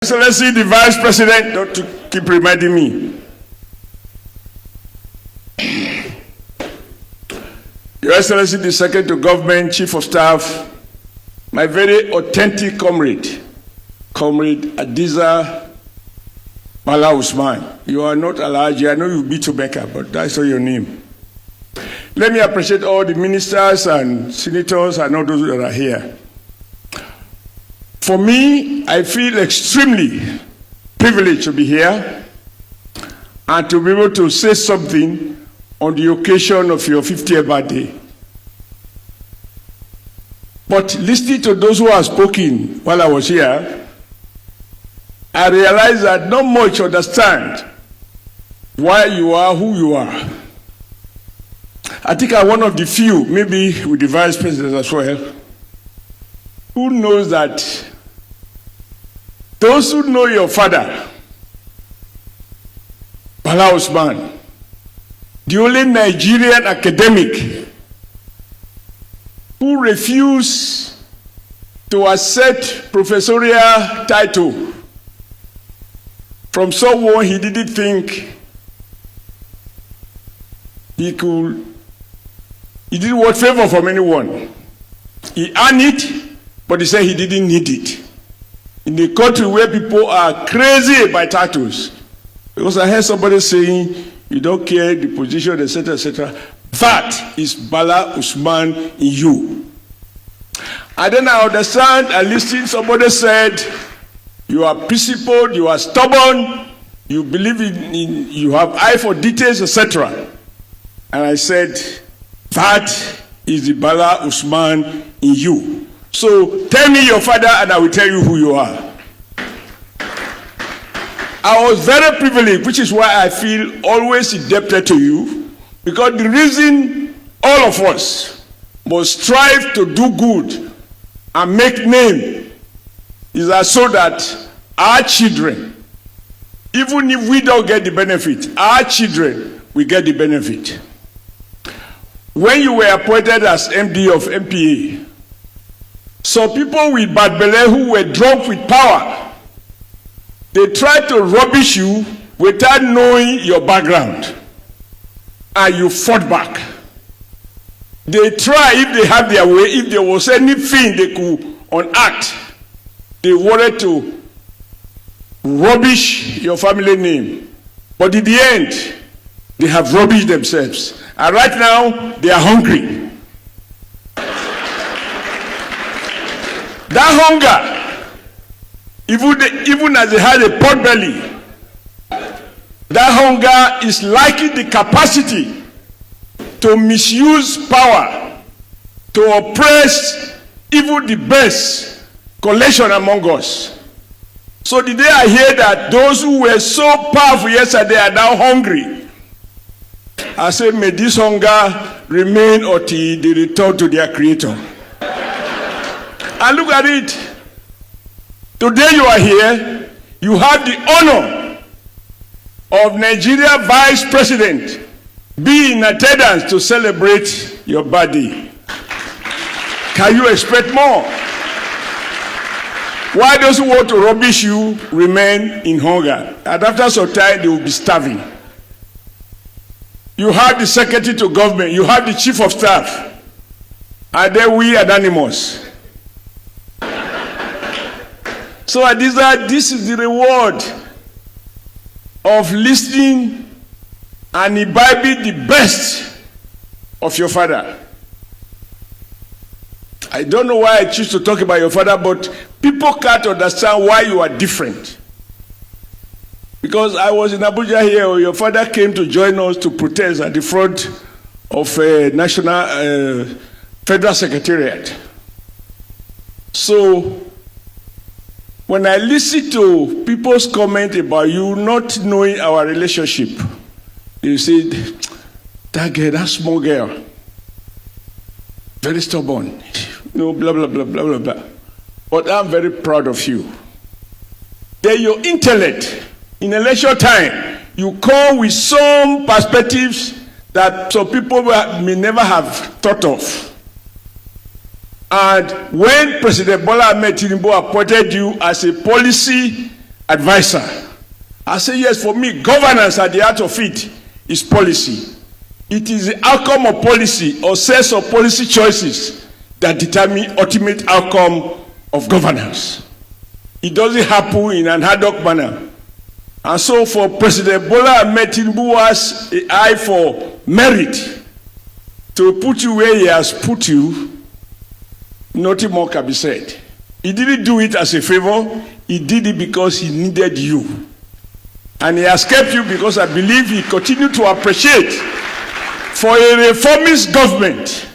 Excellency, the Vice President, not to keep reminding me. Your Excellency, the Secretary to Government, Chief of Staff, my very authentic comrade, Comrade Adiza Bala Usman. You are not Alhaji. I know you beat Mgbeke, but that's not your name. Let me appreciate all the ministers and senators and all those that are here. For me, I feel extremely privileged to be here and to be able to say something on the occasion of your 50th birthday. But listening to those who have spoken while I was here, I realized that not much understand why you are who you are. I think I'm one of the few, maybe with the Vice President as well, who knows that those who know your father, Bala Usman, the only Nigerian academic who refused to accept professorial title from someone he didn't think he didn't want favor from anyone. He earned it, but he said he didn't need it. In a country where people are crazy about titles, because I heard somebody saying, you don't care the position, etc., etc. That is Bala Usman in you. And then I understand, I listened, somebody said, you are principled, you are stubborn, you believe in you have eye for details, etc. And I said, that is the Bala Usman in you. So tell me your father and I will tell you who you are. I was very privileged, which is why I feel always indebted to you, because the reason all of us must strive to do good and make name is that so that our children, even if we don't get the benefit, our children will get the benefit. When you were appointed as MD of MPA, so people with bad belly who were drunk with power, they tried to rubbish you without knowing your background, and you fought back. They try, if they have their way, if there was anything they could enact, they wanted to rubbish your family name. But in the end, they have rubbished themselves. And right now, they are hungry. That hunger, even as they had a pot belly, that hunger is lacking the capacity to misuse power, to oppress even the best collection among us. So the day I hear that those who were so powerful yesterday are now hungry, I say, may this hunger remain until they return to their Creator. And look at it. Today you are here, you have the honor of Nigeria Vice President being in attendance to celebrate your birthday. Can you expect more? Why those who want to rubbish you remain in hunger? And after some time, they will be starving. You have the Secretary to Government, you have the Chief of Staff. Are they we anonymous? So Adiza, this is the reward of listening and imbibing the best of your father. I don't know why I choose to talk about your father, but people can't understand why you are different. Because I was in Abuja here, your father came to join us to protest at the front of a national federal secretariat. So when I listen to people's comment about you not knowing our relationship, they said, that girl, that small girl, very stubborn, blah, blah, blah, blah, blah, blah. But I'm very proud of you. Then your intellect, in election time, you come with some perspectives that some people may never have thought of. And when President Bola Ahmed Tinubu appointed you as a policy advisor. I say, yes, for me, governance at the heart of it is policy. It is the outcome of policy or sets of policy choices that determine ultimate outcome of governance. It doesn't happen in an ad hoc manner. And so for President Bola Ahmed Tinubu, who has an eye for merit to put you where he has put you, nothing more can be said. He didn't do it as a favor, he did it because he needed you. And he has kept you because I believe he continued to appreciate. For a reformist government,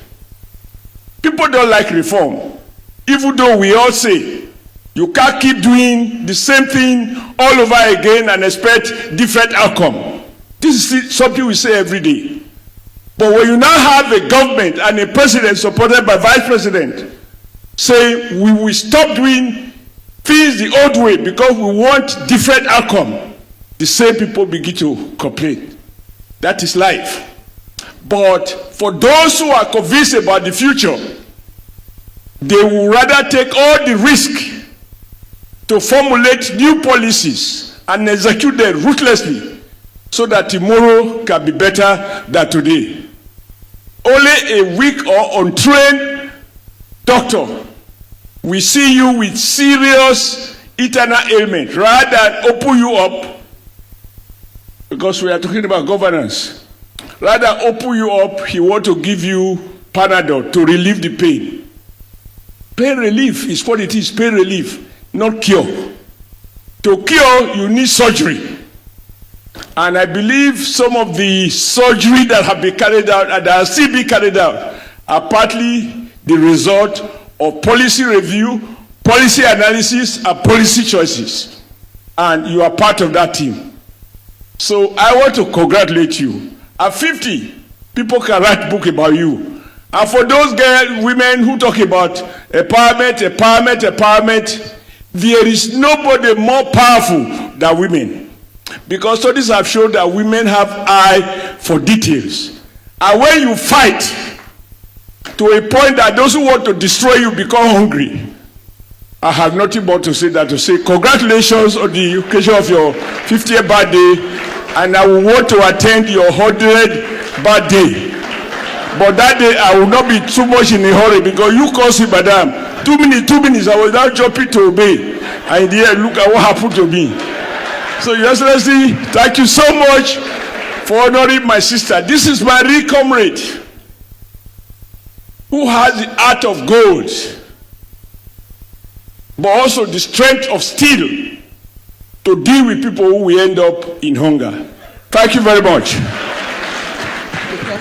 people don't like reform, even though we all say you can't keep doing the same thing all over again and expect different outcome. This is something we say every day. But when you now have a government and a president supported by vice president saying we will stop doing things the old way because we want different outcome, the same people begin to complain. That is life. But for those who are convinced about the future, they will rather take all the risk to formulate new policies and execute them ruthlessly so that tomorrow can be better than today. Only a weak or untrained doctor will see you with serious internal ailment rather than open you up, because we are talking about governance. Rather open you up, he wants to give you Panadol to relieve the pain. Pain relief is what it is, pain relief, not cure. To cure, you need surgery. And I believe some of the surgery that have been carried out and that are still being carried out are partly the result of policy review, policy analysis, and policy choices. And you are part of that team. So I want to congratulate you. At 50, people can write a book about you. And for those women who talk about empowerment, there is nobody more powerful than women. Because studies have shown that women have eye for details. And when you fight to a point that those who want to destroy you become hungry, I have nothing more to say than to say congratulations on the occasion of your 50th birthday. And I will want to attend your 100th birthday. But that day I will not be too much in a hurry because you caused it, madam. 2 minutes, I was now jumping to obey. And here, look at what happened to me. So, Your Excellency, thank you so much for honoring my sister. This is my real comrade who has the heart of gold, but also the strength of steel to deal with people who will end up in hunger. Thank you very much.